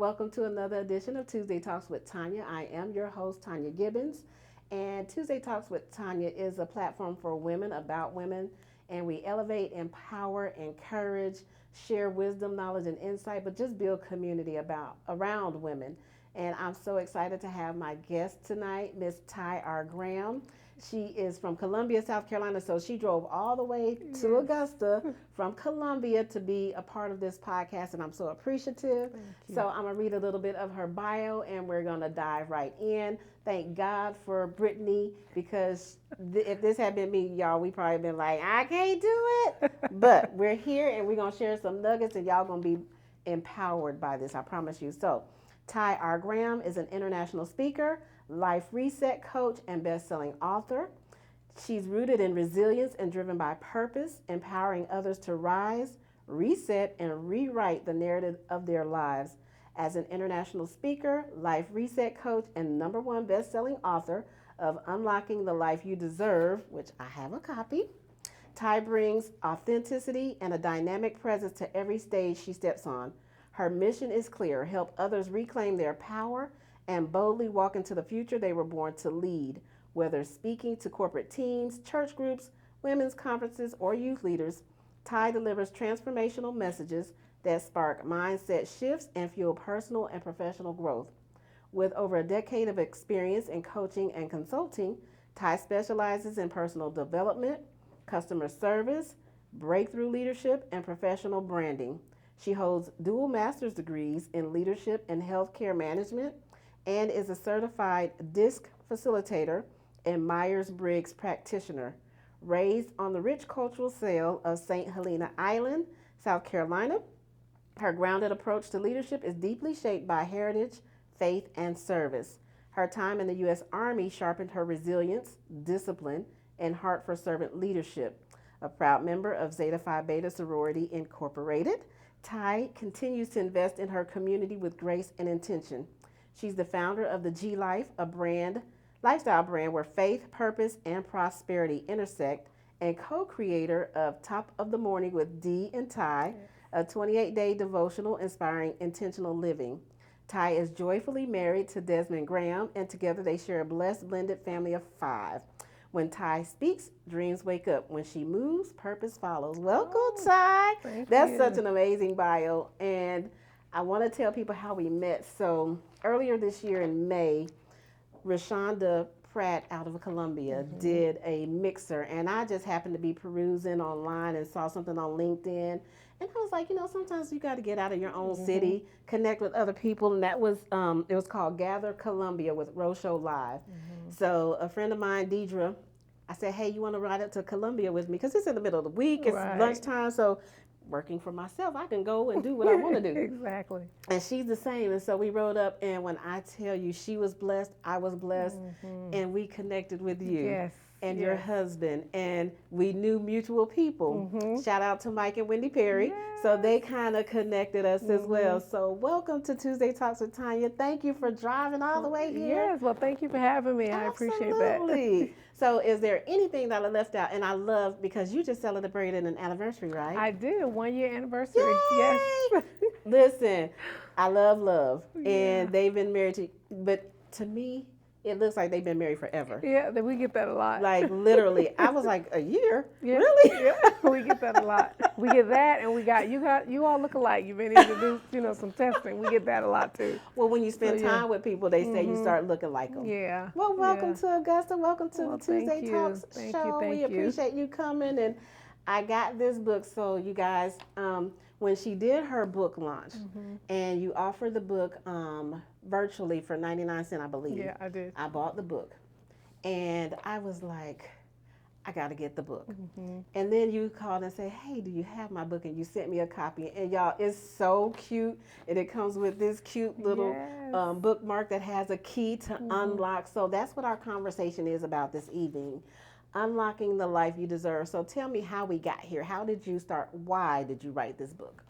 Welcome to another edition of Tuesday Talks with Tonia. I am your host, Tonia Gibbons. And Tuesday Talks with Tonia is a platform for women, about women, and we elevate, empower, encourage, share wisdom, knowledge, and insight, but just build community around women. And I'm so excited to have my guest tonight, Miss Ty R. Graham. She is from Columbia, South Carolina, so she drove all the way to Augusta from Columbia to be a part of this podcast, and I'm so appreciative. So I'm going to read a little bit of her bio, and we're going to dive right in. Thank God for Brittany, because if this had been me, y'all, we probably been like, I can't do it. But we're here, and we're going to share some nuggets, and y'all going to be empowered by this, I promise you. So Ty R. Graham is an international speaker, life reset coach, and best-selling author. She's rooted in resilience and driven by purpose, empowering others to rise, reset, and rewrite the narrative of their lives. As an international speaker, life reset coach, and #1 best-selling author of Unlocking the Life You Deserve, which I have a copy, Ty brings authenticity and a dynamic presence to every stage she steps on. Her mission is clear: help others reclaim their power and boldly walk into the future they were born to lead. Whether speaking to corporate teams, church groups, women's conferences, or youth leaders, Ty delivers transformational messages that spark mindset shifts and fuel personal and professional growth. With over a decade of experience in coaching and consulting, Ty specializes in personal development, customer service, breakthrough leadership, and professional branding. She holds dual master's degrees in leadership and healthcare management and is a certified DISC facilitator and Myers-Briggs practitioner. Raised on the rich cultural soil of St. Helena Island, South Carolina, her grounded approach to leadership is deeply shaped by heritage, faith, and service. Her time in the U.S. Army sharpened her resilience, discipline, and heart for servant leadership. A proud member of Zeta Phi Beta Sorority Incorporated, Ty continues to invest in her community with grace and intention. She's the founder of the G Life, a lifestyle brand where faith, purpose, and prosperity intersect, and co-creator of Top of the Morning with Dee and Ty, a 28-day devotional inspiring intentional living. Ty is joyfully married to Desmond Graham, and together they share a blessed blended family of 5. When Ty speaks, dreams wake up. When she moves, purpose follows. Welcome, Ty. That's such an amazing bio. And I want to tell people how we met. So earlier this year in May, Rashonda Pratt out of Columbia did a mixer, and I just happened to be perusing online and saw something on LinkedIn, and I was like, sometimes you got to get out of your own city, connect with other people, and that was it was called Gather Columbia with Rosho Live. So a friend of mine, Deidre, I said, hey, you want to ride up to Columbia with me? Because it's in the middle of the week, it's lunchtime, so working for myself, I can go and do what I want to do. Exactly. And she's the same. And so we rode up, and when I tell you she was blessed, I was blessed, and we connected with you and your husband, and we knew mutual people. Shout out to Mike and Wendy Perry. So they kind of connected us as well. So welcome to Tuesday Talks with Tonia. Thank you for driving all the way here. Yes, well, thank you for having me. I appreciate that. Absolutely. So is there anything that I left out? And I love, because you just celebrated an anniversary, right? I did, a 1-year anniversary. Yay! Yes. Listen, I love love. And they've been married but to me, it looks like they've been married forever. Yeah, we get that a lot. Like literally, I was like, a year? Yeah. Really? Yeah, we get that a lot. We get that, and you all look alike. You've been able to do, some testing. We get that a lot too. Well, when you spend time with people, they say you start looking like them. Yeah. Well, welcome to Augusta. Welcome to the Tuesday Talks Thank show. you. We appreciate you coming, and I got this book. So you guys, when she did her book launch, and you offered the book virtually for 99 cents, I believe. Yeah, I did. I bought the book, and I was like, I got to get the book. And then you called and said, hey, do you have my book? And you sent me a copy. And y'all, it's so cute. And it comes with this cute little bookmark that has a key to unlock. So that's what our conversation is about this evening. Unlocking the Life You Deserve. So tell me how we got here. How did you start? Why did you write this book?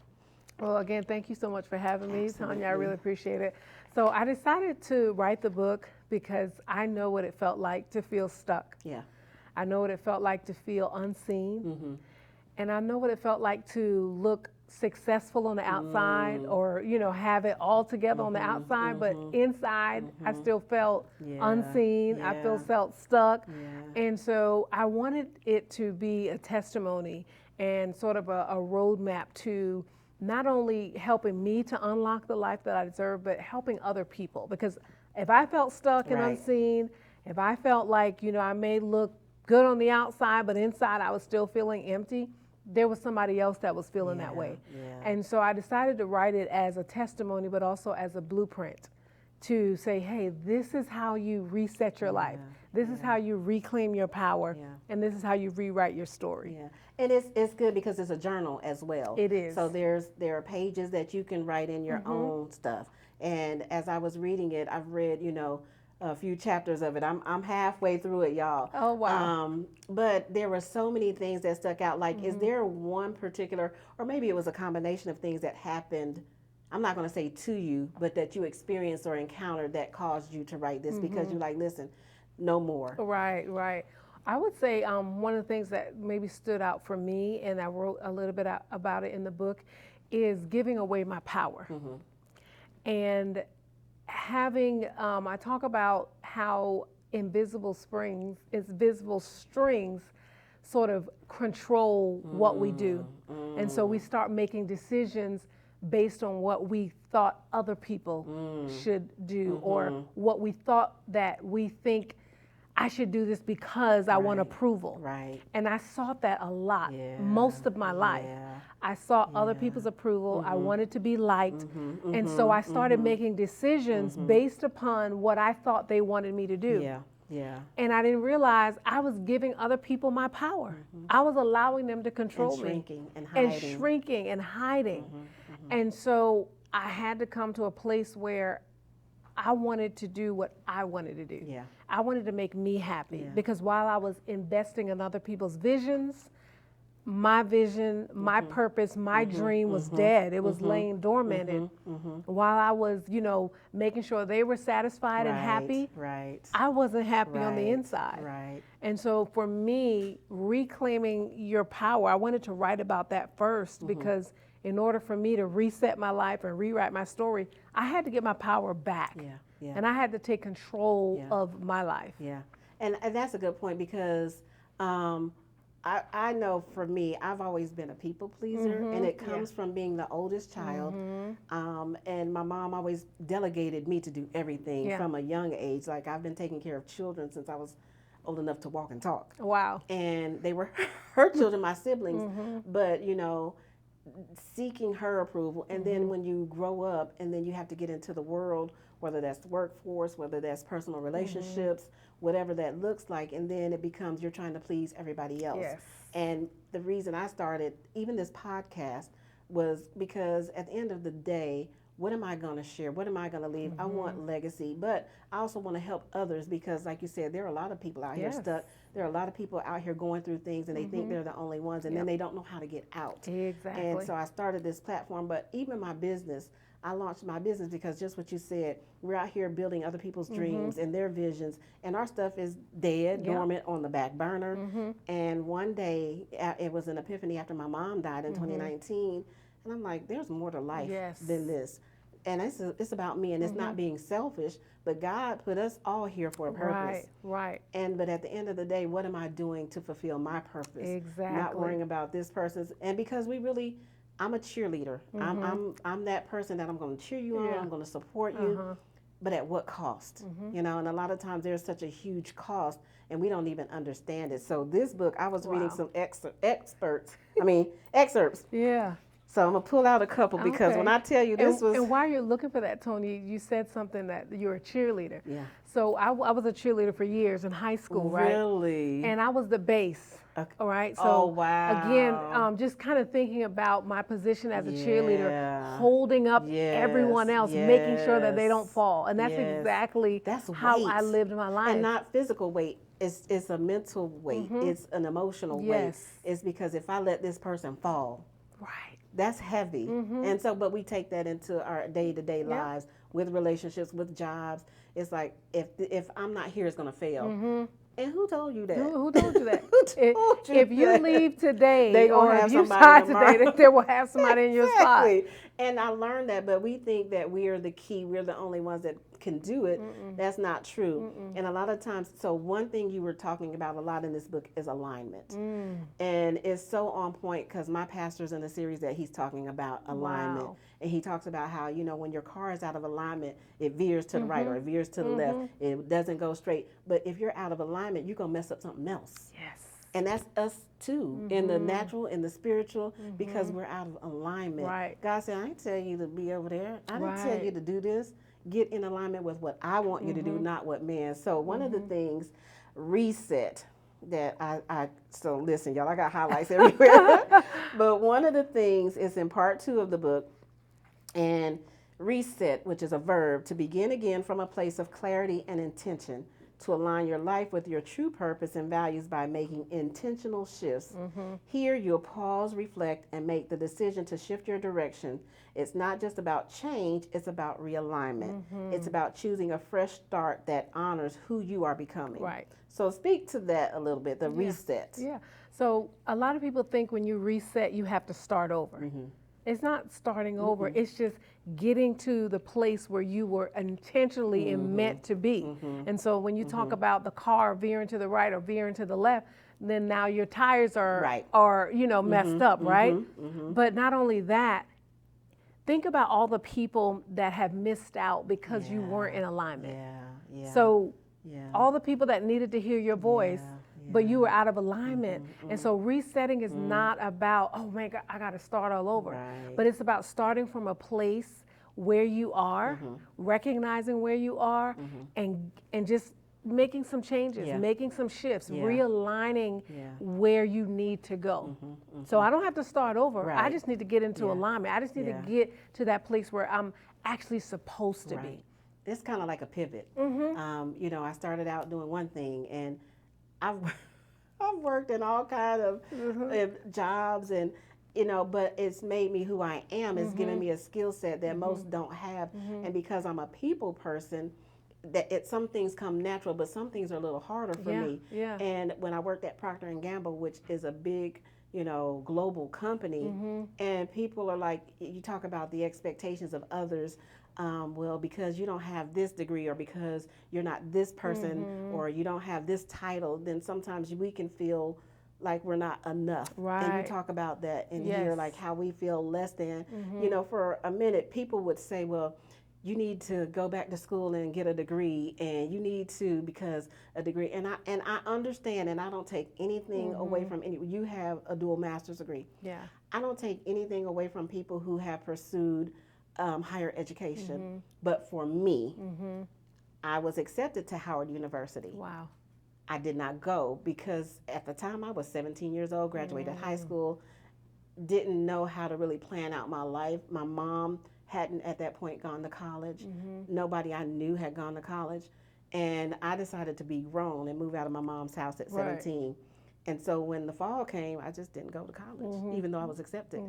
Well, again, thank you so much for having me, Tonia. I really appreciate it. So I decided to write the book because I know what it felt like to feel stuck. Yeah. I know what it felt like to feel unseen. And I know what it felt like to look successful on the outside or, have it all together on the outside, but inside I still felt unseen. I felt stuck. Yeah. And so I wanted it to be a testimony and sort of a roadmap to not only helping me to unlock the life that I deserve, but helping other people. Because if I felt stuck and unseen, if I felt like, I may look good on the outside, but inside I was still feeling empty, there was somebody else that was feeling that way. Yeah. And so I decided to write it as a testimony, but also as a blueprint to say, hey, this is how you reset your life. This is how you reclaim your power. And this is how you rewrite your story. Yeah. And it's good because it's a journal as well. It is. So there are pages that you can write in your own stuff. And as I was reading it, I've read, a few chapters of it. I'm halfway through it, y'all. Oh, wow. But there were so many things that stuck out. Like, is there one particular, or maybe it was a combination of things that happened, I'm not going to say to you, but that you experienced or encountered that caused you to write this because you're like, listen, no more. Right. I would say one of the things that maybe stood out for me, and I wrote a little bit about it in the book, is giving away my power. And having, I talk about how invisible strings sort of control what we do. And so we start making decisions based on what we thought other people should do or what we thought that we think I should do this because I want approval. Right. And I sought that a lot, most of my life. I sought other people's approval. I wanted to be liked. And so I started making decisions based upon what I thought they wanted me to do. Yeah. And I didn't realize I was giving other people my power. I was allowing them to control And me. shrinking and hiding. And shrinking and hiding. And so I had to come to a place where I wanted to do what I wanted to do. Yeah. I wanted to make me happy because while I was investing in other people's visions, my vision, my purpose, my dream was dead. It was laying dormant. And while I was, making sure they were satisfied and happy, I wasn't happy on the inside. Right. And so for me, reclaiming your power, I wanted to write about that first because in order for me to reset my life and rewrite my story, I had to get my power back. Yeah. And I had to take control of my life. Yeah. And that's a good point because I know for me, I've always been a people pleaser, and it comes from being the oldest child. And my mom always delegated me to do everything from a young age. Like, I've been taking care of children since I was old enough to walk and talk. Wow. And they were her children, my siblings, but seeking her approval. And then when you grow up and then you have to get into the world, whether that's the workforce, whether that's personal relationships, whatever that looks like, and then it becomes you're trying to please everybody else. Yes. And the reason I started even this podcast was because at the end of the day, what am I going to share? What am I going to leave? I want legacy, but I also want to help others because, like you said, there are a lot of people out here stuck. There are a lot of people out here going through things and they think they're the only ones, and then they don't know how to get out. Exactly. And so I started this platform, but even my business, I launched my business because just what you said, we're out here building other people's dreams and their visions, and our stuff is dead, dormant, on the back burner. And one day, it was an epiphany after my mom died in 2019, and I'm like, there's more to life than this. And it's about me, and it's not being selfish, but God put us all here for a purpose. Right. But at the end of the day, what am I doing to fulfill my purpose? Exactly. Not worrying about this person's, and because I'm a cheerleader. I'm that person that I'm going to cheer you on. I'm going to support you, but at what cost? And a lot of times there's such a huge cost, and we don't even understand it. So this book, I was reading some excerpts. Yeah. So I'm gonna pull out a couple because when I tell you this was. And while you're looking for that, Tony, you said something that you're a cheerleader. Yeah. So I was a cheerleader for years in high school, right? Really? And I was the base. All right. So oh, wow. Again, just kind of thinking about my position as a cheerleader, holding up everyone else, making sure that they don't fall, and that's exactly how I lived my life. And not physical weight. It's a mental weight. It's an emotional weight. It's because if I let this person fall, that's heavy. And so, but we take that into our day-to-day lives with relationships, with jobs. It's like if I'm not here, it's gonna fail. And who told you that? Who told you that? Who told you If you that? leave today, They gonna or have if you somebody start tomorrow. today, that they will have somebody in your spot. Exactly. And I learned that, but we think that we are the key. We're the only ones that can do it. That's not true. And a lot of times, so one thing you were talking about a lot in this book is alignment. And it's so on point because my pastor's in the series that he's talking about alignment. Wow. And he talks about how, you know, when your car is out of alignment, it veers to the right or it veers to the left. It doesn't go straight. But if you're out of alignment, you're going to mess up something else. Yes. And that's us too, in the natural, in the spiritual, because we're out of alignment. Right. God said, I didn't tell you to be over there. I didn't tell Right. you to do this. Get in alignment with what I want you to do, not what man. So one of the things, reset, that so listen, y'all, I got highlights everywhere. But one of the things is in part 2 of the book, and reset, which is a verb, to begin again from a place of clarity and intention, to align your life with your true purpose and values by making intentional shifts. Here, you'll pause, reflect, and make the decision to shift your direction. It's not just about change, it's about realignment. It's about choosing a fresh start that honors who you are becoming. Right. So speak to that a little bit, the reset. Yeah. So a lot of people think when you reset, you have to start over. It's not starting over. It's just getting to the place where you were intentionally and meant to be. And so when you talk about the car veering to the right or veering to the left, then now your tires are you know, messed up, right? But not only that, think about all the people that have missed out because you weren't in alignment. So all the people that needed to hear your voice, but you were out of alignment. And so resetting is not about, oh man, I got to start all over. But it's about starting from a place where you are, recognizing where you are, and just making some changes, making some shifts, realigning where you need to go. So I don't have to start over. I just need to get into alignment. I just need to get to that place where I'm actually supposed to be. It's kind of like a pivot. You know, I started out doing one thing, and I've worked in all kinds of jobs, and you know, but it's made me who I am. It's given me a skill set that most don't have, and because I'm a people person, that some things come natural, but some things are a little harder for me. And when I worked at Procter and Gamble, which is a big, you know, global company, and people are like, you talk about the expectations of others. Well, because you don't have this degree, or because you're not this person, or you don't have this title, then sometimes we can feel like we're not enough. And you talk about that in here, like how we feel less than. You know, for a minute, people would say, well, you need to go back to school and get a degree, and you need to, because a degree, and I understand, and I don't take anything away from any. You have a dual master's degree. I don't take anything away from people who have pursued higher education. But for me, I was accepted to Howard University. Wow. I did not go because at the time I was 17 years old, graduated high school, didn't know how to really plan out my life. My mom hadn't at that point gone to college. Nobody I knew had gone to college. And I decided to be grown and move out of my mom's house at 17. And so when the fall came, I just didn't go to college, even though I was accepted.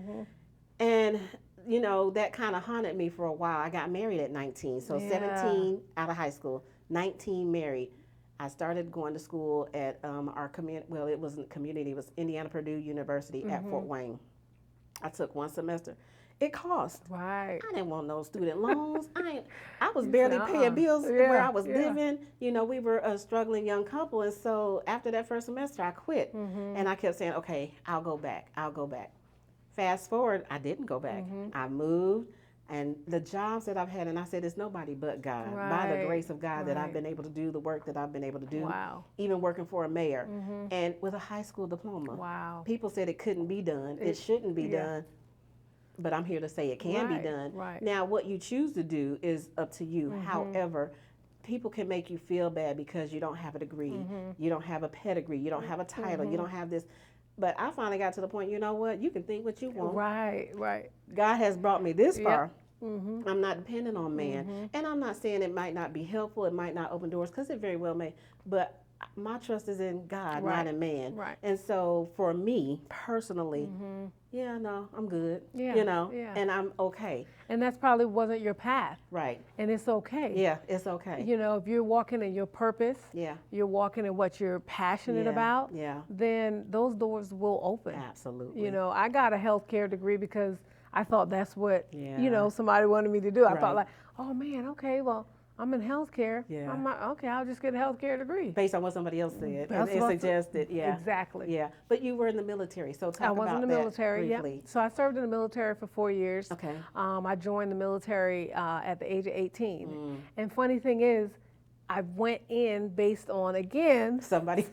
And you know, that kind of haunted me for a while. I got married at 19, so 17 out of high school, 19 married. I started going to school at our community, well, it wasn't community, it was Indiana Purdue University at Fort Wayne. I took one semester. It cost. I didn't want no student loans. I was barely paying bills where I was living. You know, we were a struggling young couple, and so after that first semester, I quit. And I kept saying, okay, I'll go back. Fast forward, I didn't go back. I moved, and the jobs that I've had, and I said, it's nobody but God. By the grace of God that I've been able to do the work that I've been able to do, even working for a mayor, and with a high school diploma. People said it couldn't be done. It shouldn't be done. But I'm here to say it can be done. Now, what you choose to do is up to you. However, people can make you feel bad because you don't have a degree, you don't have a pedigree, you don't have a title, you don't have this. But I finally got to the point, you know what? You can think what you want. God has brought me this far. I'm not dependent on man. And I'm not saying it might not be helpful, it might not open doors, because it very well may. But my trust is in God, Right. not in man. Right. And so for me personally, yeah, no, I'm good. Yeah, You know, yeah. and I'm okay. And that's probably wasn't your path. Right. And it's okay. Yeah, it's okay. You know, if you're walking in your purpose, Yeah. you're walking in what you're passionate Yeah, about, yeah. then those doors will open. Absolutely. You know, I got a healthcare degree because I thought that's what, Yeah. you know, somebody wanted me to do. I Right. thought like, oh man, okay, well, I'm in healthcare. Yeah. I'm like, okay, I'll just get a healthcare degree. Based on what somebody else said, That's and what- suggested, yeah. Exactly. Yeah, but you were in the military, so talk I was about in the military, that yeah. briefly. So I served in the military for 4 years. Okay. I joined the military at the age of 18. Mm. And funny thing is, I went in based on, again, Somebody,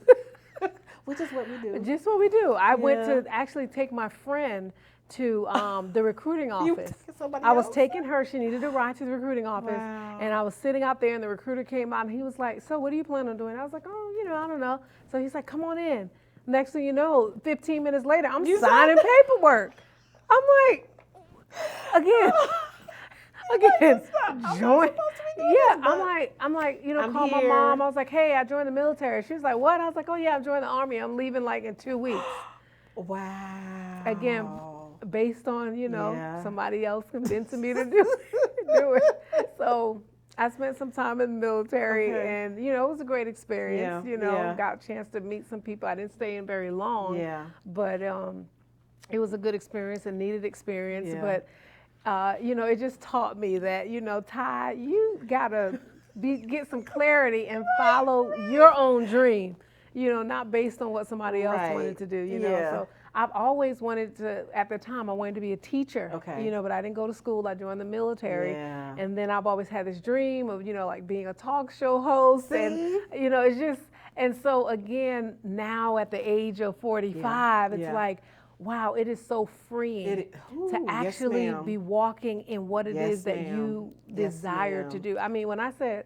which is what we do. just what we do. I went Yeah. to actually take my friend to the recruiting You office. took somebody I was else? taking her, she needed a ride to the recruiting office. Wow. And I was sitting out there and the recruiter came out and he was like, so what do you plan on doing? I was like, oh, you know, I don't know. So he's like, come on in. Next thing you know, 15 minutes later, I'm You signing signed paperwork. I'm like, again, join. Yeah, I'm like, you know, I'm call my here. mom. I was like, hey, I joined the military. She was like, what? I was like, oh yeah, I joined the Army. I'm leaving like in 2 weeks. Wow. Again, based on, you know, Yeah. somebody else convincing me to do it. So I spent some time in the military Okay. and, you know, it was a great experience. Yeah, You know, yeah. got a chance to meet some people. I didn't stay in very long. Yeah. But it was a good experience, a needed experience. Yeah. But, you know, it just taught me that, you know, Ty, you got to get some clarity and follow your own dream, you know, not based on what somebody else Right. wanted to do, you know. Yeah. So I've always wanted to, at the time, I wanted to be a teacher, Okay. you know, but I didn't go to school. I joined the military. Yeah. And then I've always had this dream of, you know, like being a talk show host. And, you know, it's just, and so again, now at the age of 45, it's Yeah. like, wow, it is so freeing Ooh, to yes, actually ma'am. be walking in what it Yes, is that ma'am. you Yes, desire to ma'am. do. I mean, when I said,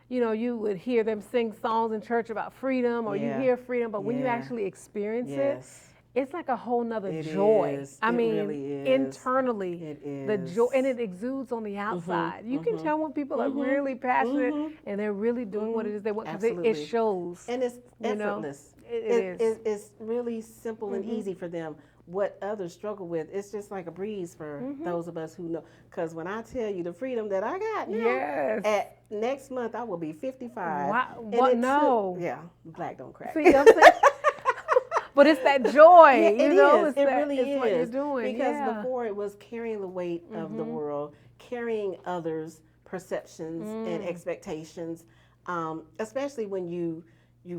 you know, you would hear them sing songs in church about freedom or you Yeah. hear freedom, but when you Yeah. actually experience Yes. it, it's like a whole nother It joy. is. I It mean, really is. internally, It the joy, is. and it exudes on the outside. You can tell when people are really passionate and they're really doing what it is they want because it Absolutely. shows. And it's You know, effortless. it is. It's really simple and easy for them. What others struggle with, it's just like a breeze for those of us who know. Because when I tell you the freedom that I got now, Yes. at next month I will be 55. Wow. And What? it took- No. yeah, black don't crack. See, I'm saying? But it's that joy, Yeah, you it know, is. it's It that, really it's is. what you're doing. Because yeah. before it was carrying the weight of the world, carrying others' perceptions and expectations, especially when you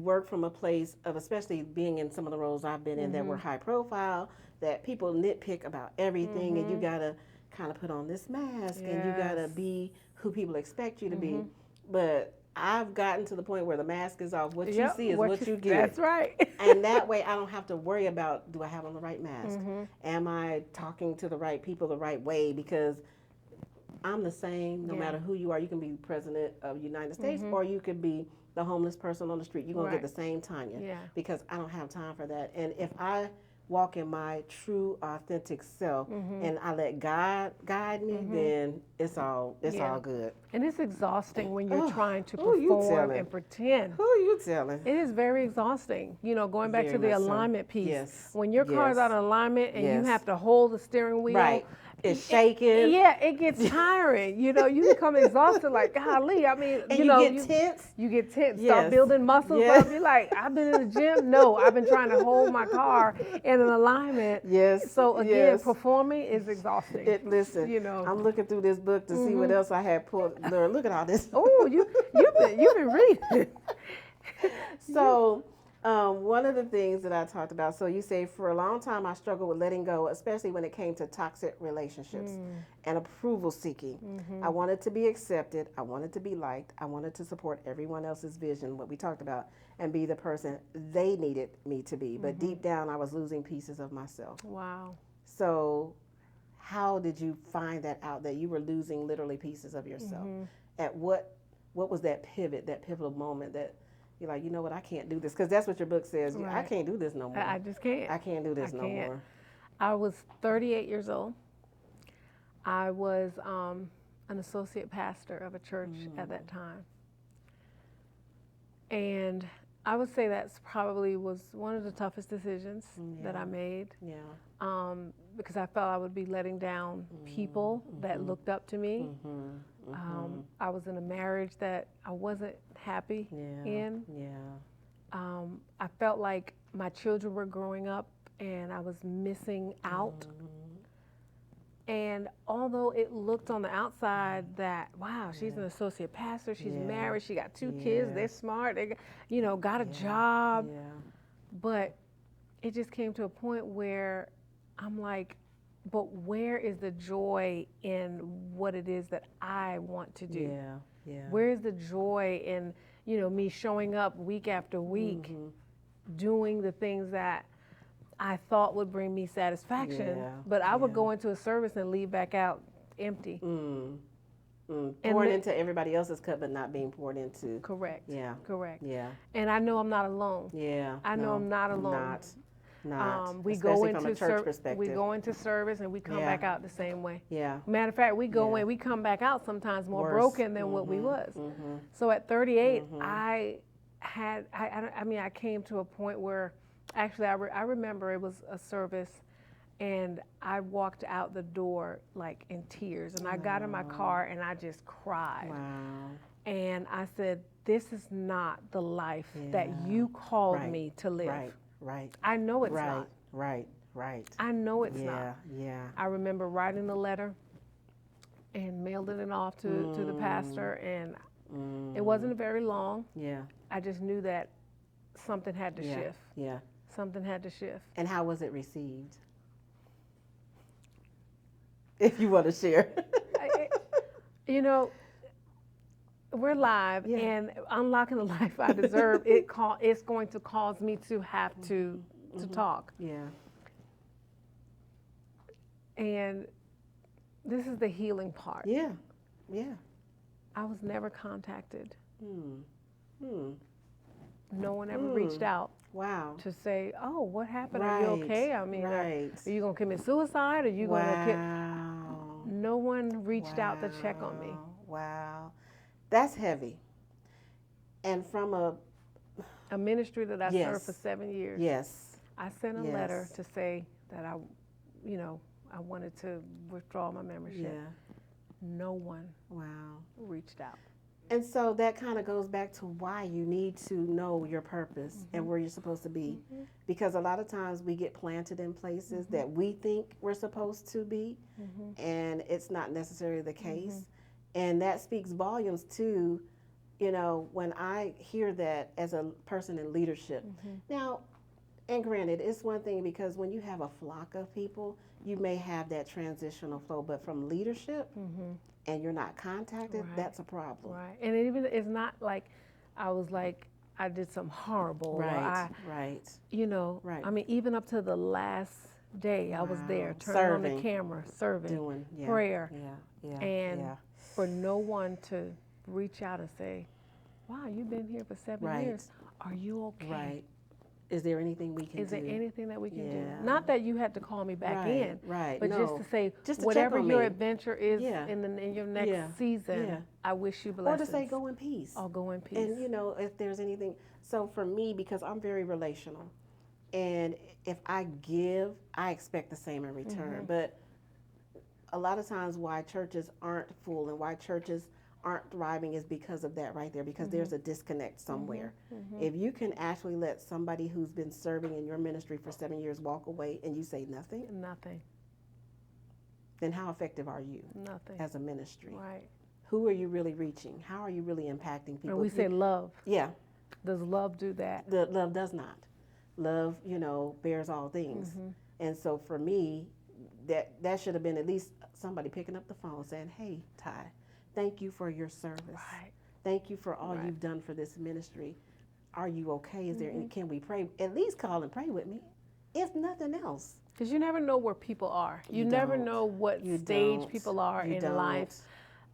work from a place of, especially being in some of the roles I've been in that were high profile, that people nitpick about everything, and you gotta kind of put on this mask, and you gotta Yes. be who people expect you to be. But I've gotten to the point where the mask is off. What you Yep, see is what you get. That's right. And that way I don't have to worry about, do I have on the right mask? Mm-hmm. Am I talking to the right people the right way? Because I'm the same no Yeah. matter who you are. You can be president of the United States or you could be the homeless person on the street. You're going to Right. get the same Tonia Yeah. because I don't have time for that. And if I walk in my true authentic self and I let God guide me, then it's all Yeah. good. And it's exhausting when you're Oh, trying to who you perform telling? and pretend. Who are you telling? It is very exhausting. You know, going back Very to the much so. alignment piece. Yes. When your car's Yes. out of alignment and you Yes. have to hold the steering wheel. Right. It's shaking. Yeah, it gets tiring. You know, you become exhausted like, golly, I mean, And you you know. get tense. You get tense, Yes. start building muscles Yes. up. You're like, I've been in the gym. No, I've been trying to hold my car in an alignment. Yes. So again, yes. performing is exhausting. Listen, you know. I'm looking through this book to see what else I had pulled. Lord, look at all this. Oh, you've been reading. So, one of the things that I talked about, so you say for a long time I struggled with letting go, especially when it came to toxic relationships and approval seeking. I wanted to be accepted. I wanted to be liked. I wanted to support everyone else's vision, what we talked about, and be the person they needed me to be. But deep down, I was losing pieces of myself. Wow. So, how did you find that out, that you were losing literally pieces of yourself? At what was that pivot, that pivotal moment that you're like, you know what, I can't do this? Because that's what your book says. I Right. can't do this no more. I just can't. I can't do this I no can't. more. I was 38 years old. I was an associate pastor of a church at that time. And I would say that's probably was one of the toughest decisions that I made. Yeah. Because I felt I would be letting down people that looked up to me. I was in a marriage that I wasn't happy in. I felt like my children were growing up and I was missing out. And although it looked on the outside that, wow, she's an associate pastor, she's married, she got 2 kids, they're smart, they got a job. But it just came to a point where I'm like, but where is the joy in what it is that I want to do? Where is the joy in, me showing up week after week, doing the things that I thought would bring me satisfaction, but I would go into a service and leave back out empty. Pouring into everybody else's cup, but not being poured into. Correct. Yeah. Correct. Yeah. And I know I'm not alone. Yeah. I know I'm not alone. Not. We Especially go into from a church perspective. We go into service and we come back out the same way. Yeah. Matter of fact, we go in, we come back out sometimes more Worse. broken than what we was. So at 38, I came to a point where, actually, I remember it was a service, and I walked out the door like in tears, and I got in my car and I just cried. Wow. And I said, "This is not the life that you called me to live." Right. I know it's not. Right. I know it's not. Yeah. I remember writing the letter and mailing it off to the pastor, and it wasn't very long. Yeah. I just knew that something had to shift. Yeah. Something had to shift. And how was it received? If you want to share. We're live, and unlocking the life I deserve, it's going to cause me to have to talk. Yeah. And this is the healing part. Yeah. I was never contacted. Hmm. No one ever reached out. Wow. To say, oh, what happened? Are you okay? I mean, are you going to commit suicide? Are you going to No one reached out to check on me. Wow. That's heavy. And from a ministry that I served for 7 years. Yes. I sent a letter to say that I wanted to withdraw my membership. Yeah. No one reached out. And so that kind of goes back to why you need to know your purpose and where you're supposed to be. Because a lot of times we get planted in places that we think we're supposed to be, and it's not necessarily the case. And that speaks volumes to, when I hear that as a person in leadership. Now, and granted, it's one thing because when you have a flock of people, you may have that transitional flow, but from leadership, and you're not contacted, that's a problem. Right. And it's not like I was like, I did something horrible. Right. I mean, even up to the last day I was there, turning on the camera, serving, doing prayer. And for no one to reach out and say, wow, you've been here for 7 years. Are you okay? Right. Is there anything we can do? Is there anything that we can do? Not that you had to call me back in, but no. just to say, just to whatever check on your me. adventure is in your next season, I wish you blessings. Or to say, go in peace. Or go in peace. And, if there's anything. So for me, because I'm very relational, and if I give, I expect the same in return. But a lot of times why churches aren't full and why churches aren't thriving is because of that right there, because there's a disconnect somewhere. If you can actually let somebody who's been serving in your ministry for 7 years walk away and you say nothing, then how effective are you as a ministry? Right. Who are you really reaching? How are you really impacting people? And we say love. Yeah. Does love do that? The love does not. Love, bears all things. And so for me, that should have been at least somebody picking up the phone saying, hey, Ty, thank you for your service. Right. Thank you for all you've done for this ministry. Are you okay? Is there any, can we pray? At least call and pray with me, if nothing else. Because you never know where people are. You never know what stage people are in life.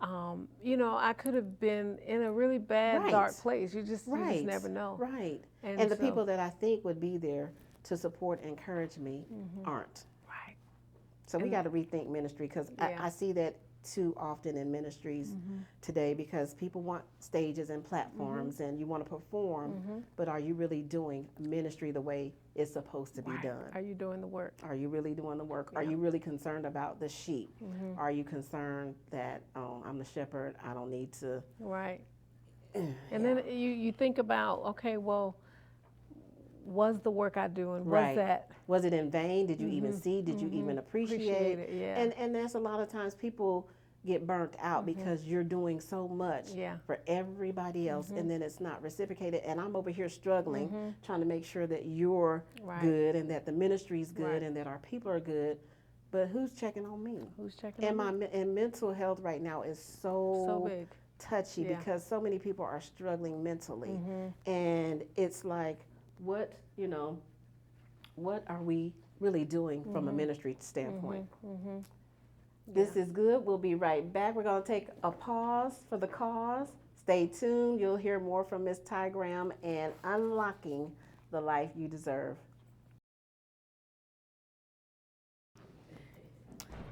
I could have been in a really bad, dark place. You just never know. Right. And the people that I think would be there to support and encourage me aren't. Right. So we got to rethink ministry because I see that too often in ministries today, because people want stages and platforms and you want to perform, but are you really doing ministry the way it's supposed to be done? Are you doing the work? Are you really doing the work? Yeah. Are you really concerned about the sheep? Are you concerned that, oh, I'm the shepherd, I don't need to? Right. And then you think about, okay, well, was the work I doing, was it in vain? Did you even see? Did you even appreciate it? Yeah. And there's a lot of times people get burnt out because you're doing so much for everybody else, and then it's not reciprocated. And I'm over here struggling, trying to make sure that you're good and that the ministry's good and that our people are good. But who's checking on me? Who's checking on me? And mental health right now is so big. touchy because so many people are struggling mentally, and it's like, what are we really doing from a ministry standpoint? This is good. We'll be right back. We're going to take a pause for the cause. Stay tuned. You'll hear more from Miss Ty Graham and unlocking the life you deserve.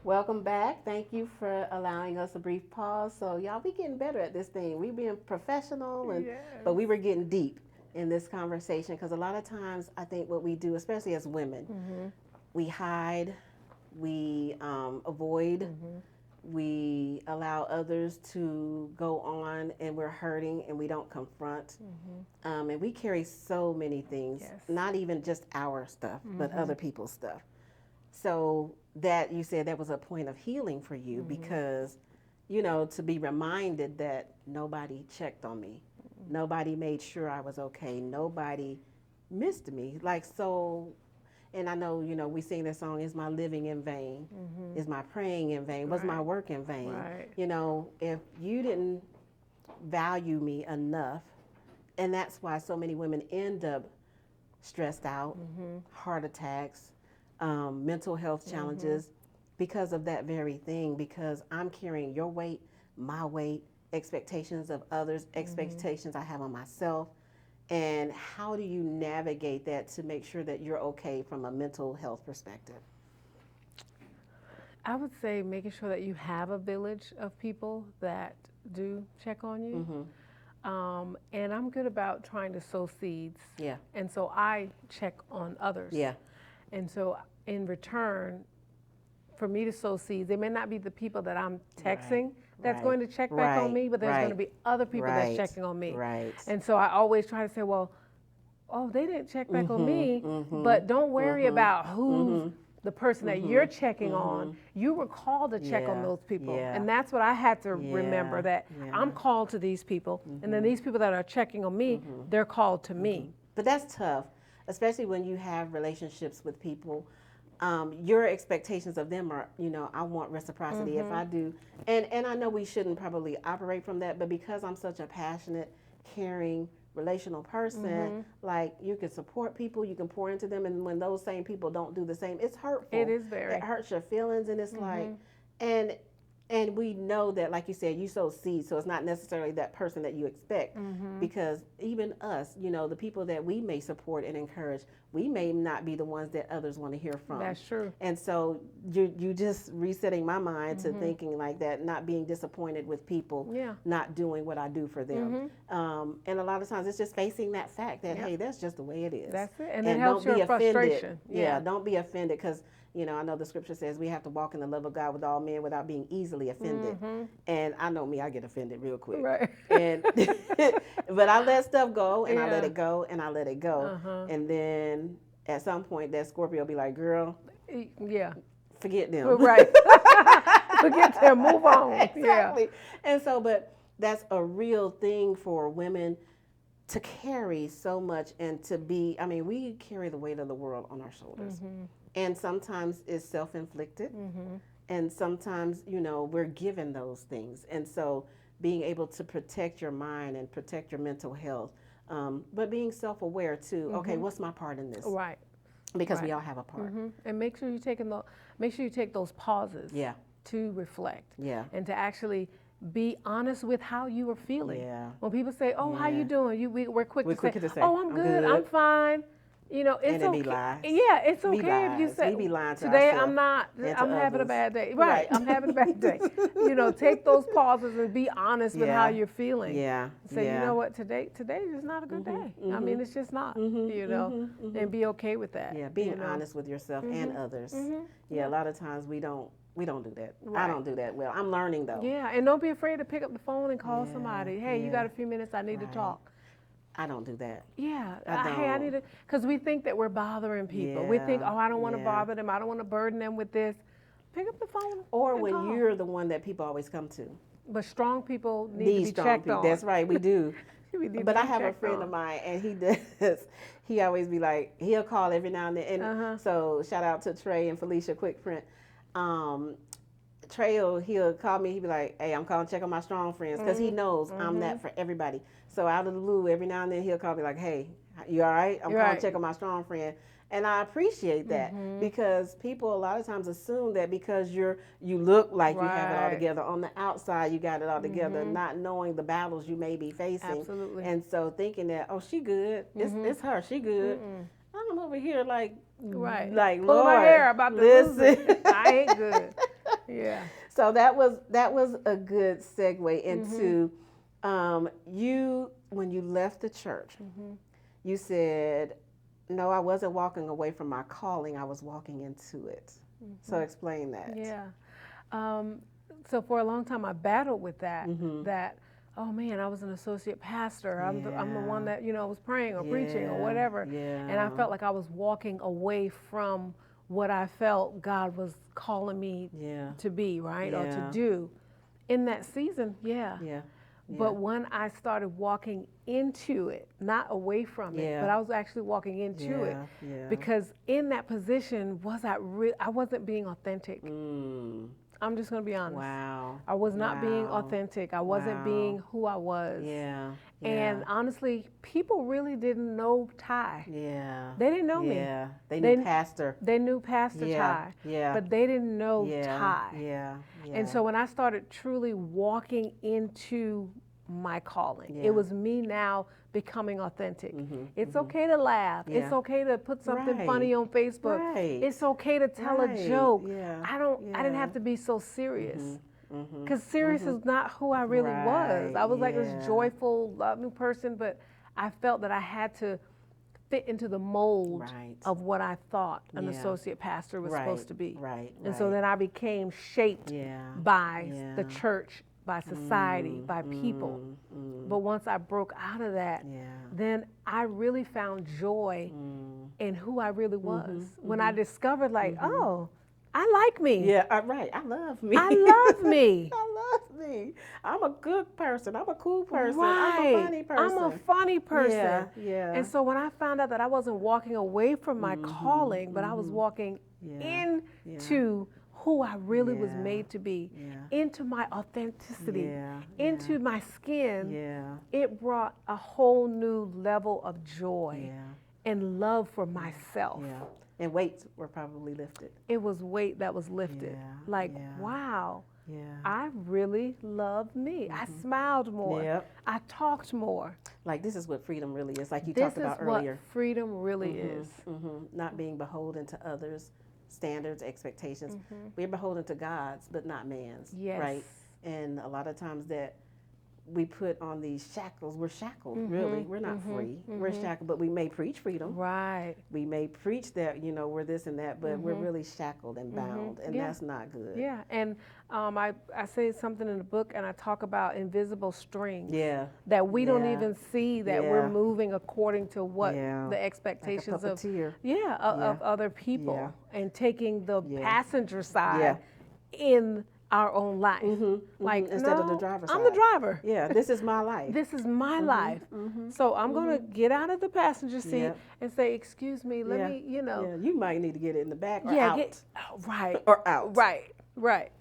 Welcome back. Thank you for allowing us a brief pause. So y'all, we getting better at this thing. We being professional, but we were getting deep in this conversation, because a lot of times I think what we do, especially as women, we hide, we avoid, we allow others to go on, and we're hurting and we don't confront. And we carry so many things, not even just our stuff, but other people's stuff. So that, you said that was a point of healing for you, because, to be reminded that nobody checked on me. Nobody made sure I was okay. Nobody missed me. And I know, we sing this song, is my living in vain? Is my praying in vain? Was my work in vain? Right. If you didn't value me enough, and that's why so many women end up stressed out, heart attacks, mental health challenges, because of that very thing, because I'm carrying your weight, my weight, expectations of others, expectations I have on myself. And how do you navigate that to make sure that you're okay from a mental health perspective? I would say making sure that you have a village of people that do check on you. And I'm good about trying to sow seeds. Yeah. And so I check on others. Yeah. And so in return, for me to sow seeds, they may not be the people that I'm texting that's going to check back on me, but there's going to be other people that's checking on me. Right. And so I always try to say, well, oh, they didn't check back on me, but don't worry about who's the person that you're checking on. You were called to check on those people. And that's what I had to remember, that I'm called to these people, and then these people that are checking on me, they're called to me. But that's tough, especially when you have relationships with people. Your expectations of them are, I want reciprocity. If I do, and I know we shouldn't probably operate from that, but because I'm such a passionate, caring, relational person, like, you can support people, you can pour into them, and when those same people don't do the same, it's hurtful. It is very. It hurts your feelings, and it's like, and we know that, like you said, you sow seeds, so it's not necessarily that person that you expect, because even us, the people that we may support and encourage, we may not be the ones that others want to hear from. That's true. And so you just resetting my mind to thinking like that, not being disappointed with people, not doing what I do for them. And a lot of times it's just facing that fact that, hey, that's just the way it is. That's it. And it helps your frustration. Yeah, don't be offended, because I know the scripture says we have to walk in the love of God with all men without being easily offended. And I know me, I get offended real quick. Right. And but I let stuff go, and I let it go, and I let it go. And then at some point that Scorpio will be like, girl, forget them. Right. Forget them, move on. Exactly. And so, but that's a real thing for women to carry so much, and to be, we carry the weight of the world on our shoulders. And sometimes it's self-inflicted, and sometimes, we're given those things. And so being able to protect your mind and protect your mental health, but being self-aware too, okay, what's my part in this? Right. Because we all have a part. And make sure you take those pauses to reflect and to actually be honest with how you are feeling. When people say, oh, how you doing? We're quick to say, oh, I'm good, I'm fine. it's And it okay. be lies. Yeah, it's Be okay if you lies. say We be lying to today ourselves I'm not. and to I'm having a others. bad day. Right. I'm having a bad day. Take those pauses and be honest with how Yeah. you're feeling. Yeah. Say, you Yeah. know what, today is just not a good day. I mean, it's just not. And be okay with that. Yeah, being honest with yourself and others. Yeah. A lot of times we don't do that. I Right. don't do that well. I'm learning though. Yeah, and don't be afraid to pick up the phone and call Yeah, somebody. Hey, you yeah. got a few minutes? I need to Right. talk. I don't do that. Yeah, I hey, I don't. need to, because we think that we're bothering people. We think, Yeah, oh, I don't want to yeah. bother them. I don't want to burden them with this. Pick up the phone Or and when call. you're the one that people always come to. But strong people need These to be strong checked people. on. That's right, we do. We need But to I be have a checked friend on. of mine, and he does. He always be like, he'll call every now and then. And so shout out to Trey and Felicia Quickprint. Trey he'll call me. He'll be like, "Hey, I'm calling to check on my strong friends," because he knows I'm that for everybody. So out of the blue, every now and then he'll call me like, "Hey, you all right? I'm calling to check on my strong friend." And I appreciate that because people a lot of times assume that because you look like you have it all Right. together on the outside, you got it all together, not knowing the battles you may be facing. Absolutely. And so thinking that, oh, she good, it's her, she good. I'm over here like Right. like Pulling Lord, my hair about to lose listen. it. I ain't good. Yeah. So that was a good segue into you when you left the church. You said, "No, I wasn't walking away from my calling. I was walking into it." So explain that. Yeah. So for a long time, I battled with that. That, oh man, I was an associate pastor. I'm the one that was praying or preaching or whatever. Yeah. And I felt like I was walking away from what I felt God was calling me to be, right, or to do. In that season, Yeah. But when I started walking into it, not away from it, but I was actually walking into it, because in that position, I wasn't being authentic. I'm just going to be honest. Wow. I was not being authentic. I wasn't being who I was. Yeah. And honestly, people really didn't know Ty. Yeah. They didn't know me. Yeah. They knew Pastor. They knew Pastor Ty. Yeah. But they didn't know Yeah. Ty. Yeah. And so when I started truly walking into my calling, it was me now becoming authentic. It's okay to laugh. It's okay to put something funny on Facebook. It's okay to tell a joke. I didn't have to be so serious. Because serious is not who I really was. I was like this joyful, loving person, but I felt that I had to fit into the mold of what I thought an associate pastor was supposed to be. And so then I became shaped by the church, by society, by people. But once I broke out of that, then I really found joy in who I really was. When I discovered oh, I like me. Yeah, right. I love me. I love me. I love me. I'm a good person. I'm a cool person. Right. I'm a funny person. I'm a funny person. Yeah. And so when I found out that I wasn't walking away from my calling, but I was walking into who I really was made to be, into my authenticity, into my skin, it brought a whole new level of joy and love for myself. And weights were probably lifted. It was weight that was lifted. Wow. I really love me. I smiled more. I talked more. Like this is what freedom really is, like you talked about earlier. This is what freedom really is. Not being beholden to others' standards, expectations. We're beholden to God's, but not man's. Yes. Right? And a lot of times that we put on these shackles, we're shackled, really. We're not free. We're shackled, but we may preach freedom. Right. We may preach that, we're this and that, but we're really shackled and bound, and that's not good. Yeah, and I say something in the book, and I talk about invisible strings. That we don't even see that we're moving according to what the expectations like of other people, and taking the passenger side in our own life. Instead of the driver's side. I'm the driver. Yeah, this is my life. This is my life. So I'm going to get out of the passenger seat and say, excuse me, let me, Yeah, you might need to get it in the back or out. Right. Or out. Right.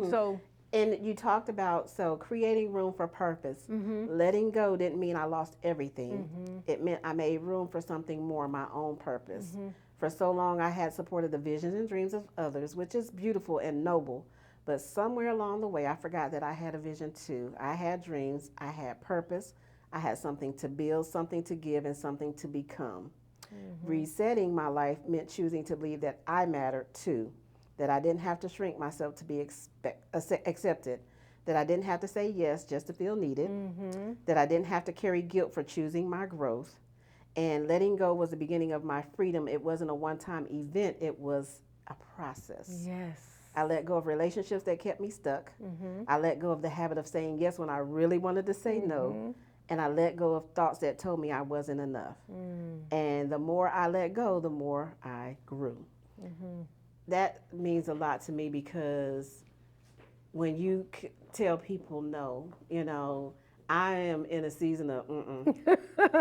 So. And you talked about, creating room for purpose. Letting go didn't mean I lost everything. It meant I made room for something more, my own purpose. For so long, I had supported the visions and dreams of others, which is beautiful and noble. But somewhere along the way, I forgot that I had a vision too. I had dreams, I had purpose, I had something to build, something to give, and something to become. Resetting my life meant choosing to believe that I mattered too, that I didn't have to shrink myself to be accepted, that I didn't have to say yes just to feel needed, that I didn't have to carry guilt for choosing my growth. And letting go was the beginning of my freedom. It wasn't a one-time event, it was a process. Yes. I let go of relationships that kept me stuck. I let go of the habit of saying yes when I really wanted to say no. And I let go of thoughts that told me I wasn't enough. And the more I let go, the more I grew. That means a lot to me because when you tell people no, you know, I am in a season of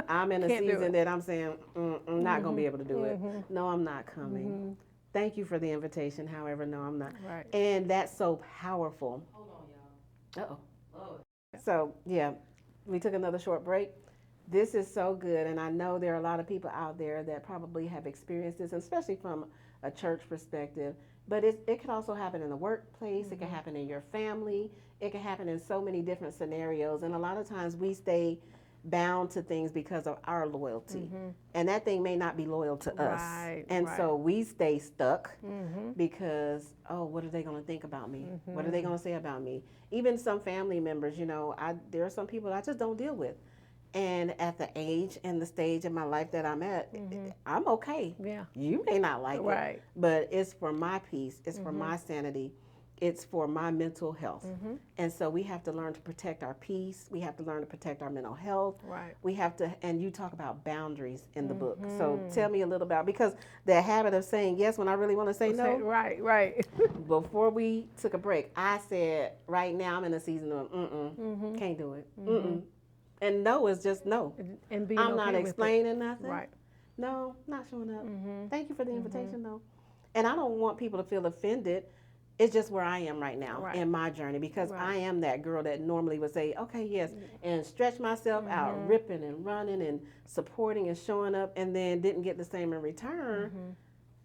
I'm in a season that I'm saying I'm not going to be able to do it. No, I'm not coming. Thank you for the invitation. However, no, I'm not. Right. And that's so powerful. Hold on, y'all. So, yeah, we took another short break. This is so good, and I know there are a lot of people out there that probably have experienced this, especially from a church perspective. But it can also happen in the workplace. It can happen in your family. It can happen in so many different scenarios. And a lot of times we stay bound to things because of our loyalty. And that thing may not be loyal to us. And so we stay stuck because, oh, what are they going to think about me? What are they going to say about me? Even some family members, you know, there are some people I just don't deal with. And at the age and the stage in my life that I'm at, I'm okay. Yeah. You may not like it, but it's for my peace. It's for my sanity. It's for my mental health. And so we have to learn to protect our peace. We have to learn to protect our mental health. Right. We have to, and you talk about boundaries in the book. So tell me a little about, because the habit of saying yes when I really want to say no. Right. Before we took a break, I said, right now I'm in a season of can't do it. And no is just no. And being I'm okay not with explaining nothing. Right. No, not showing up. Thank you for the invitation, though. And I don't want people to feel offended. It's just where I am right now in my journey, because I am that girl that normally would say, okay, yes, and stretch myself out, ripping and running and supporting and showing up, and then didn't get the same in return.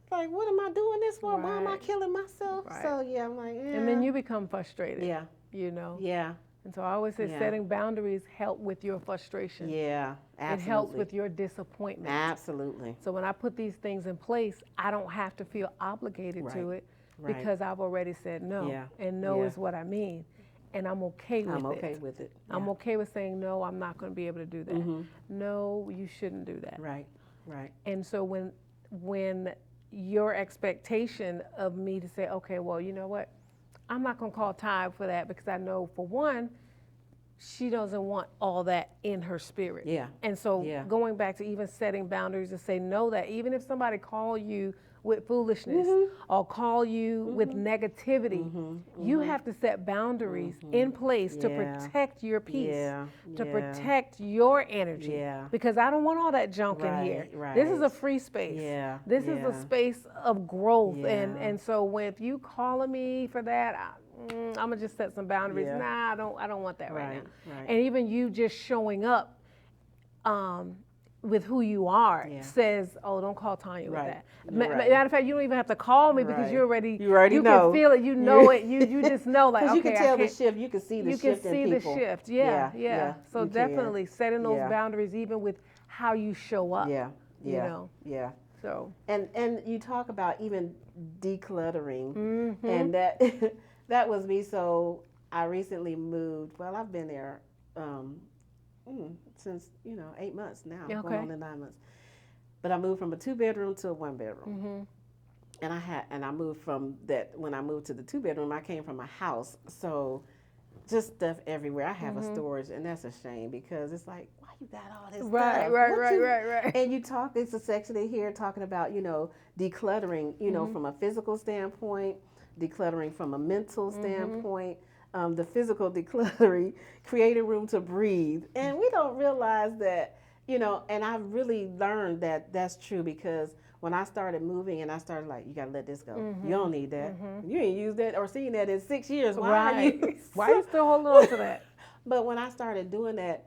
Like, what am I doing this for? Why am I killing myself? So, yeah, I'm like, And then you become frustrated. Yeah. You know? Yeah. And so I always say setting boundaries help with your frustration. Yeah, absolutely. It helps with your disappointment. Absolutely. So when I put these things in place, I don't have to feel obligated to it because I've already said no. Yeah. And no is what I mean. And I'm okay with it. I'm okay with it. I'm okay with saying, no, I'm not going to be able to do that. No, you shouldn't do that. Right. And so when your expectation of me to say, okay, well, you know what? I'm not going to call Ty for that because I know, for one, she doesn't want all that in her spirit. Yeah. And so going back to even setting boundaries to say no, that even if somebody call you with foolishness or call you with negativity, you have to set boundaries in place to protect your peace, to protect your energy. Because I don't want all that junk in here. This is a free space. This is a space of growth. And so if you calling me for that, I'm gonna just set some boundaries. Nah, I don't want that right now. And even you just showing up with who you are says, oh, don't call Tonia with that. Matter of fact, you don't even have to call me because you already know. Can feel it, you know it, you just know, like, okay, you can tell the shift, you can see the shift in people. You can see the shift, so definitely setting those boundaries even with how you show up. You know? So. And you talk about even decluttering, and that that was me. So I recently moved, well, I've been there since 8 months now, going on to 9 months. But I moved from a 2-bedroom to a 1-bedroom, and I moved from that. When I moved to the 2-bedroom, I came from a house, so just stuff everywhere. I have a storage, and that's a shame because it's like, why you got all this stuff? Right. And you talk. It's a section in here talking about decluttering, from a physical standpoint, decluttering from a mental standpoint. The physical decluttering, creating room to breathe. And we don't realize that, and I've really learned that that's true, because when I started moving and I started like, you got to let this go. You don't need that. You ain't used that or seen that in 6 years. Why are you still holding on to that? But when I started doing that,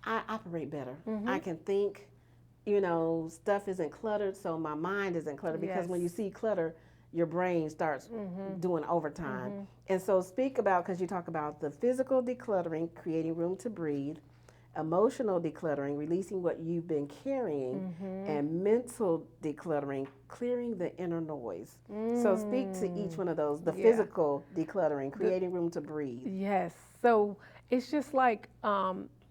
I operate better. I can think, stuff isn't cluttered, so my mind isn't cluttered, because when you see clutter, your brain starts doing overtime. And so speak about, because you talk about the physical decluttering, creating room to breathe, emotional decluttering, releasing what you've been carrying, and mental decluttering, clearing the inner noise. So speak to each one of those. The physical decluttering, creating room to breathe. Yes. So it's just like,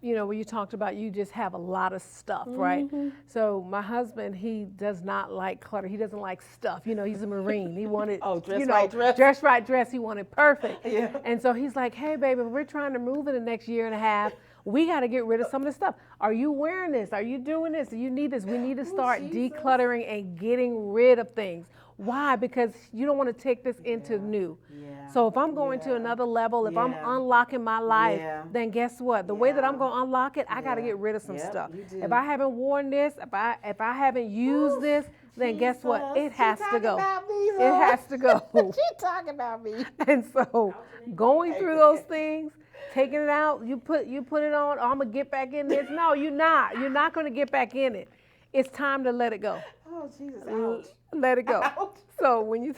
you know, when you talked about you just have a lot of stuff, right? So my husband, he does not like clutter. He doesn't like stuff. You know, he's a Marine. He wanted, dress you know, right dress. dress right dress. He wanted perfect. Yeah. And so he's like, hey, baby, we're trying to move in the next year and a half. We got to get rid of some of the stuff. Are you wearing this? Are you doing this? Do you need this? We need to start decluttering and getting rid of things. Why? Because you don't want to take this into new. So if I'm going to another level, if I'm unlocking my life, then guess what? The way that I'm going to unlock it, I got to get rid of some stuff. If I haven't worn this, if I haven't used this, then guess what? It has to go. It has to go. She talking about me. And so going through those things, taking it out, you put it on, oh, I'm gonna get back in this. No, you're not. You're not gonna get back in it. It's time to let it go. Oh, Jesus, ouch. Let it go. Ouch. So when you,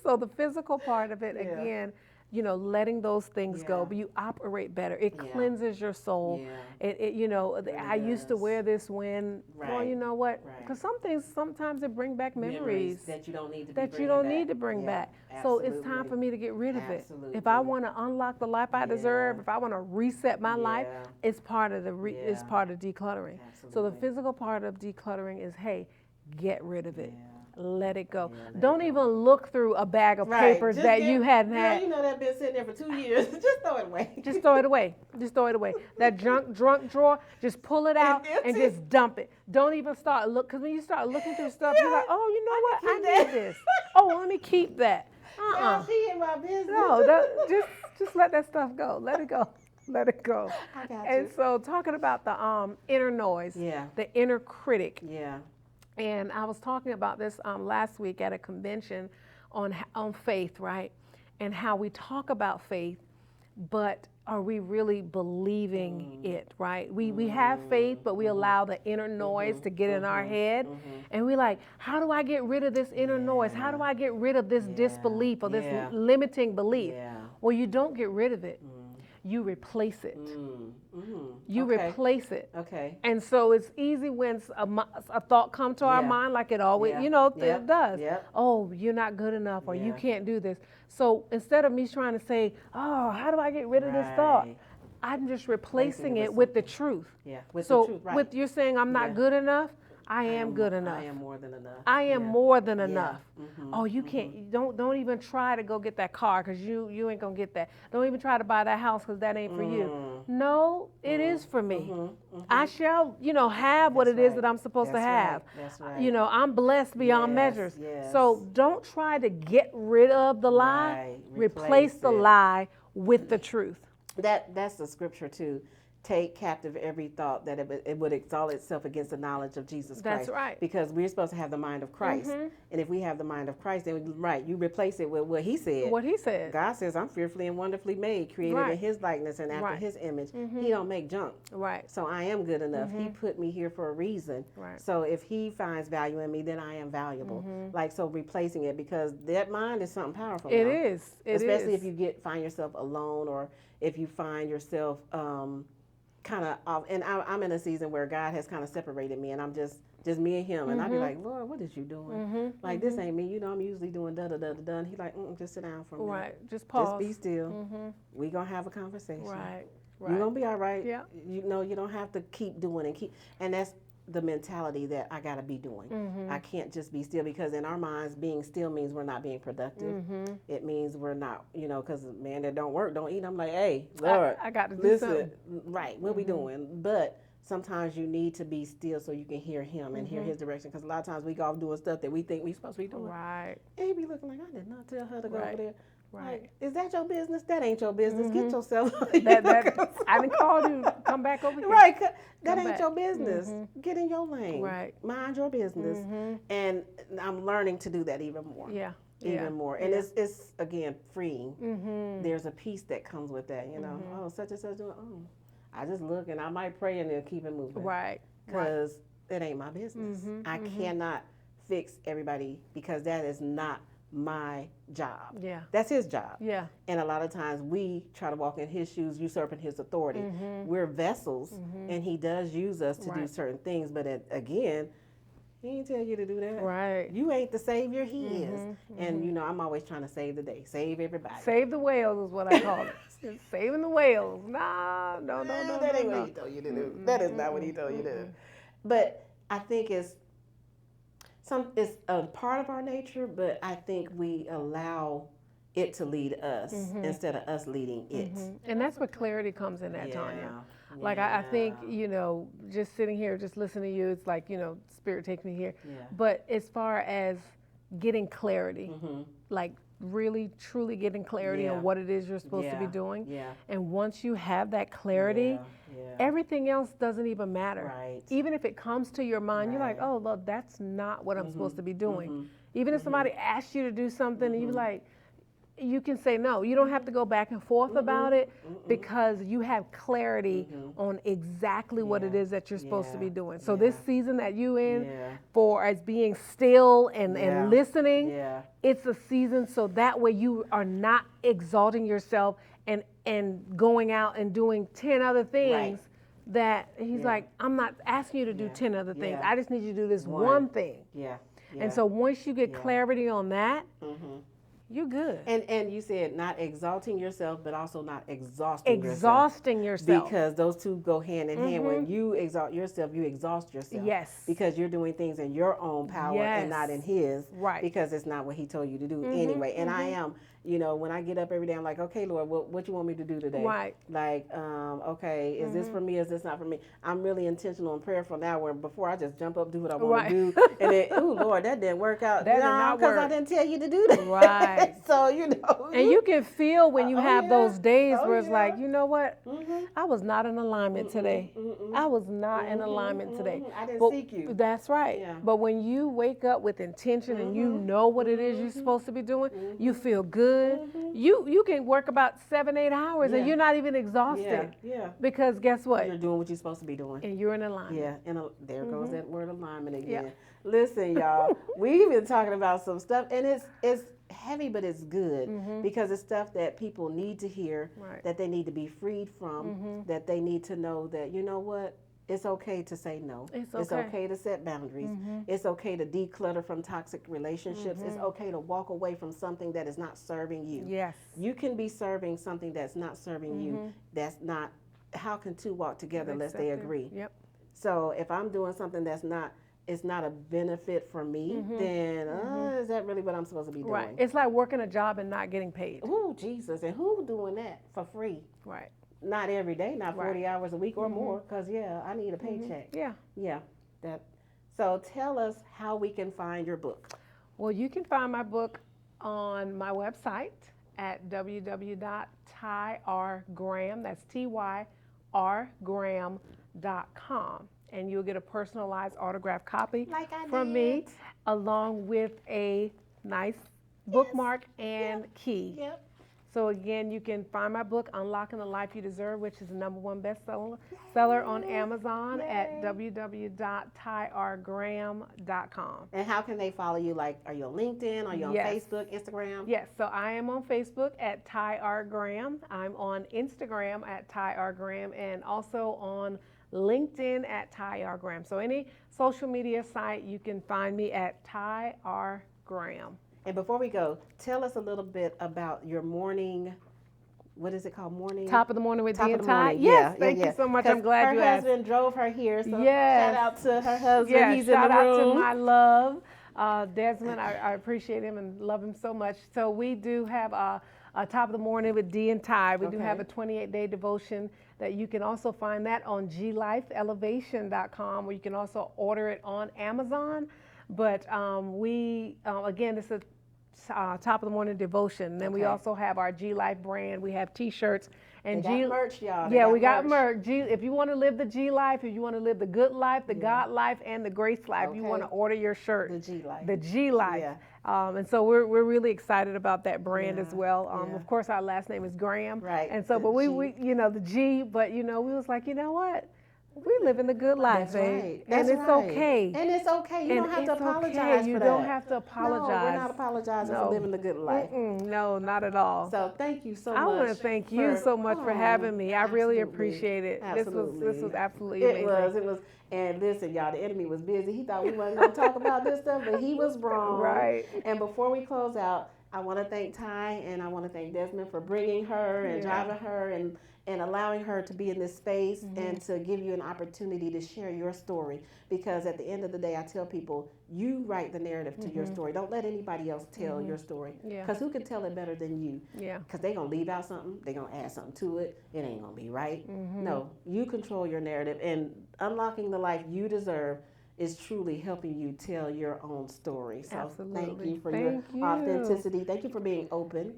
so the physical part of it, again, you know, letting those things go, but you operate better. It cleanses your soul. It you know, I used to wear this when, well, you know what? Because some things, sometimes it bring back memories that you don't need to bring back. So it's time for me to get rid of it. If I want to unlock the life I deserve, if I want to reset my life, it's part of it's part of decluttering. So the physical part of decluttering is, hey, get rid of it. Let it go. Don't even look through a bag of papers that you hadn't had. You know that been sitting there for 2 years. Just throw it away. Just throw it away. Just throw it away. That drunk drawer, just pull it out and just dump it. Don't even start because when you start looking through stuff, you're like, oh, you know what? I need this. Oh, let me keep that. She in my business. No, just let that stuff go. Let it go. Let it go. I got And you. so talking about the inner noise, the inner critic. And I was talking about this last week at a convention on faith, right? And how we talk about faith, but are we really believing it, right? We have faith, but we allow the inner noise to get in our head. And we're like, how do I get rid of this inner noise? How do I get rid of this disbelief or this limiting belief? Well, you don't get rid of it. You replace it. You replace it. Okay. And so it's easy when a thought comes to our mind, like it always, you know, it does. Oh, you're not good enough, or you can't do this. So instead of me trying to say, oh, how do I get rid of this thought? I'm just replacing it with the truth. With so the truth, with you're saying I'm not good enough, I am good enough. I am more than enough. I am more than enough. Oh, you can't. Don't even try to go get that car because you ain't gonna get that. Don't even try to buy that house because that ain't for you. No, it is for me. I shall, you know, have what it is that I'm supposed to have. That's right. You know, I'm blessed beyond measures. So don't try to get rid of the lie. Replace the lie with the truth. That's the scripture too. Take captive every thought that it would exalt itself against the knowledge of Jesus Christ. That's right. Because we're supposed to have the mind of Christ. And if we have the mind of Christ, then you replace it with what he said. What he said. God says, I'm fearfully and wonderfully made, created in his likeness and after his image. He don't make junk. So I am good enough. He put me here for a reason. So if he finds value in me, then I am valuable. Like, so replacing it, because that mind is something powerful. It is. Especially if you find yourself alone, or if you find yourself kind of off, and I'm in a season where God has kind of separated me, and I'm just me and him, and I'd be like, Lord, what is you doing? Like, this ain't me. You know, I'm usually doing da da da da da. And he's like, just sit down for a minute. Just pause. Just be still. We gonna have a conversation. Right. You're gonna be all right. Yeah. You know, you don't have to keep doing and that's the mentality that I gotta be doing. I can't just be still, because in our minds, being still means we're not being productive. It means we're not, you know, because man that don't work don't eat. I'm like, hey, Lord, I got to do something. Right, what we doing? But sometimes you need to be still so you can hear him and hear his direction, because a lot of times we go off doing stuff that we think we're supposed to be doing. Right. And he be looking like, I did not tell her to go over there. Like, is that your business? That ain't your business. Get yourself. I didn't call you. Come back over here. Right. That ain't your business. Get in your lane. Right. Mind your business. And I'm learning to do that even more. Even more. And it's again freeing. There's a peace that comes with that. You know, oh, such and such. Oh, I just look and I might pray and then keep it moving. Right. Because it ain't my business. I cannot fix everybody, because that is not my job. Yeah. That's his job. Yeah. And a lot of times we try to walk in his shoes, usurping his authority. We're vessels, and he does use us to do certain things. But again, he ain't tell you to do that. Right. You ain't the savior, he is. And, you know, I'm always trying to save the day, save everybody. Save the whales is what I call it. Saving the whales. Nah, no. That ain't what he told you to do. That is not what he told you to do. But I think it's a part of our nature, but I think we allow it to lead us instead of us leading it. And that's where clarity comes in at, Yeah. Tonia. Like, I think, you know, just sitting here, just listening to you, it's like, you know, Spirit takes me here. Yeah. But as far as getting clarity, like really, truly getting clarity on what it is you're supposed to be doing. Yeah. And once you have that clarity, everything else doesn't even matter. Right. Even if it comes to your mind, you're like, oh, look, that's not what I'm supposed to be doing. Even if somebody asks you to do something and you're like, you can say no. You don't have to go back and forth about it because you have clarity on exactly what it is that you're supposed to be doing. So this season that you in for as being still and listening, it's a season so that way you are not exalting yourself and going out and doing 10 other things that he's like, I'm not asking you to do 10 other things. I just need you to do this one thing. And so once you get clarity on that, you're good. And you said not exalting yourself, but also not exhausting yourself. Because those two go hand in hand. When you exalt yourself, you exhaust yourself. Yes. Because you're doing things in your own power and not in his. Right. Because it's not what he told you to do anyway. And I am, you know, when I get up every day, I'm like, okay, Lord, what you want me to do today? Right. Like, okay, is this for me? Is this not for me? I'm really intentional and prayerful now where before I just jump up, do what I want to do. And then, ooh, Lord, that didn't work out. That did not work. Because I didn't tell you to do that. Right. So, you know. And you can feel when you have those days where it's like, you know what? I was not in alignment today. I was not in alignment today. I didn't seek you. That's right. Yeah. But when you wake up with intention and you know what it is you're supposed to be doing, you feel good. You can work about 7-8 hours and you're not even exhausted. Yeah. Because guess what? You're doing what you're supposed to be doing. And you're in alignment. Yeah, and there goes that word alignment again. Listen, y'all, we've been talking about some stuff, and it's heavy, but it's good because it's stuff that people need to hear, that they need to be freed from, that they need to know that, you know what, it's okay to say no. It's okay to set boundaries. It's okay to declutter from toxic relationships. It's okay to walk away from something that is not serving you. Yes. You can be serving something that's not serving you. That's not, how can two walk together unless they agree? Yep. So if I'm doing something that's not, it's not a benefit for me, then is that really what I'm supposed to be doing? Right. It's like working a job and not getting paid. Ooh, Jesus. And who doing that for free? Right. Not every day, not 40 hours a week or more, because, I need a paycheck. Yeah. So tell us how we can find your book. Well, you can find my book on my website at www.tyrgraham, that's TYRgraham.com. And you'll get a personalized autographed copy from me, along with a nice bookmark and key. Yep. So again, you can find my book, Unlocking the Life You Deserve, which is the #1 bestseller on Amazon at www.tyrgraham.com. And how can they follow you? Like, are you on LinkedIn? Are you on Facebook, Instagram? Yes, so I am on Facebook at TyrGraham. I'm on Instagram at TyrGraham, and also on LinkedIn at TyrGraham. So any social media site, you can find me at TyrGraham. And before we go, tell us a little bit about your morning, what is it called? Morning? Top of the Morning with Dee and Ty. Yes, Thank you so much. I'm glad you asked. Her husband drove her here, so shout out to her husband. Yeah, he's in the room. Shout out to my love, Desmond. I appreciate him and love him so much. So we do have a Top of the Morning with Dee and Ty. We do have a 28-day devotion that you can also find that on glifeelevation.com, or you can also order it on Amazon. But again, it's a Top of the Morning devotion. Then we also have our G Life brand. We have T-shirts and They got merch, y'all. We got merch. If you want to live the G life, if you want to live the good life, the God life, and the grace life, you want to order your shirt. The G Life. The G life. Yeah. And so we're really excited about that brand as well. Of course, our last name is Graham. Right. And so, but we the G. But we was like, you know what? We live in the good life, That's babe. right. And That's it's right. okay. And it's okay. You And don't have to it's apologize okay. for You that. don't have to No, apologize. we're not apologizing for living the good life. No, not at all. So thank you so I much. want to thank you so much for having me. I really appreciate it. Absolutely. This was absolutely It amazing. It was. And listen, y'all, the enemy was busy. He thought we wasn't going to talk about this stuff, but he was wrong. Right. And before we close out, I want to thank Ty and I want to thank Desmond for bringing her and driving her and allowing her to be in this space and to give you an opportunity to share your story. Because at the end of the day, I tell people, you write the narrative to your story. Don't let anybody else tell your story. Because who can tell it better than you? Yeah. Because they're going to leave out something. They're going to add something to it. It ain't going to be right. No, you control your narrative. And unlocking the life you deserve is truly helping you tell your own story. So Absolutely. thank you for your authenticity. Thank you for being open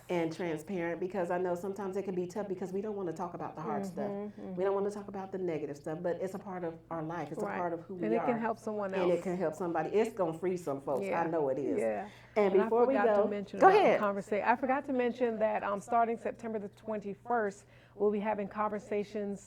and transparent, because I know sometimes it can be tough because we don't want to talk about the hard stuff. We don't want to talk about the negative stuff, but it's a part of our life. It's a part of who we are. And it can help someone else. And it can help somebody. It's going to free some folks. I know it is. Yeah. And before we go, go ahead. I forgot to mention that starting September the 21st, we'll be having conversation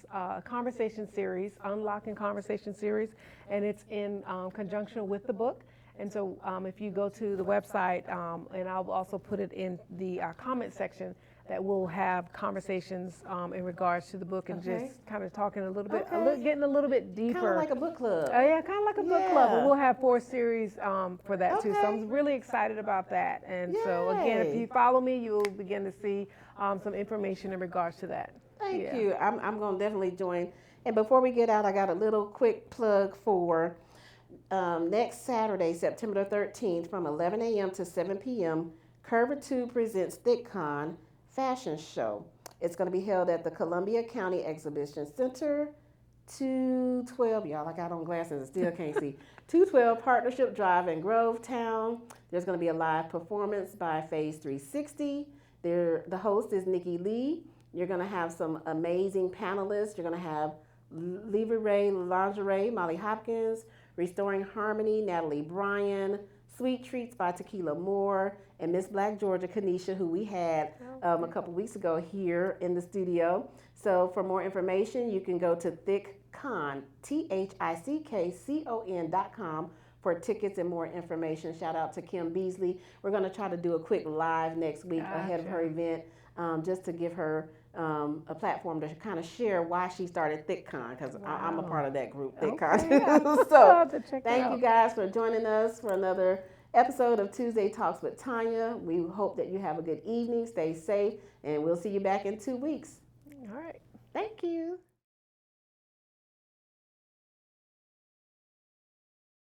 series, Unlocking Conversation Series, and it's in conjunction with the book. And so if you go to the website, and I'll also put it in the comment section, that we'll have conversations in regards to the book and just kind of talking a little bit, getting a little bit deeper. Kind of like a book club. Yeah, kind of like a book club. But we'll have 4 series for that too. So I'm really excited about that. And so again, if you follow me, you'll begin to see some information in regards to that. Thank you. I'm going to definitely join. And before we get out, I got a little quick plug for next Saturday, September the 13th, from 11 a.m. to 7 p.m., Curva 2 presents ThickCon Fashion Show. It's going to be held at the Columbia County Exhibition Center, 212, y'all, I got on glasses and still can't see, 212 Partnership Drive in Grovetown. There's going to be a live performance by Phase 360. The host is Nikki Lee. You're going to have some amazing panelists. You're going to have Livre Lingerie, Molly Hopkins, Restoring Harmony, Natalie Bryan, Sweet Treats by Tequila Moore, and Miss Black Georgia, Kanisha, who we had a couple weeks ago here in the studio. So for more information, you can go to ThickCon, ThickCon.com for tickets and more information. Shout out to Kim Beasley. We're going to try to do a quick live next week ahead of her event, just to give her a platform to kind of share why she started ThickCon, because I'm a part of that group, ThickCon. So thank you guys for joining us for another episode of Tuesday Talks with Tonia. We hope that you have a good evening. Stay safe, and we'll see you back in 2 weeks. All right. Thank you.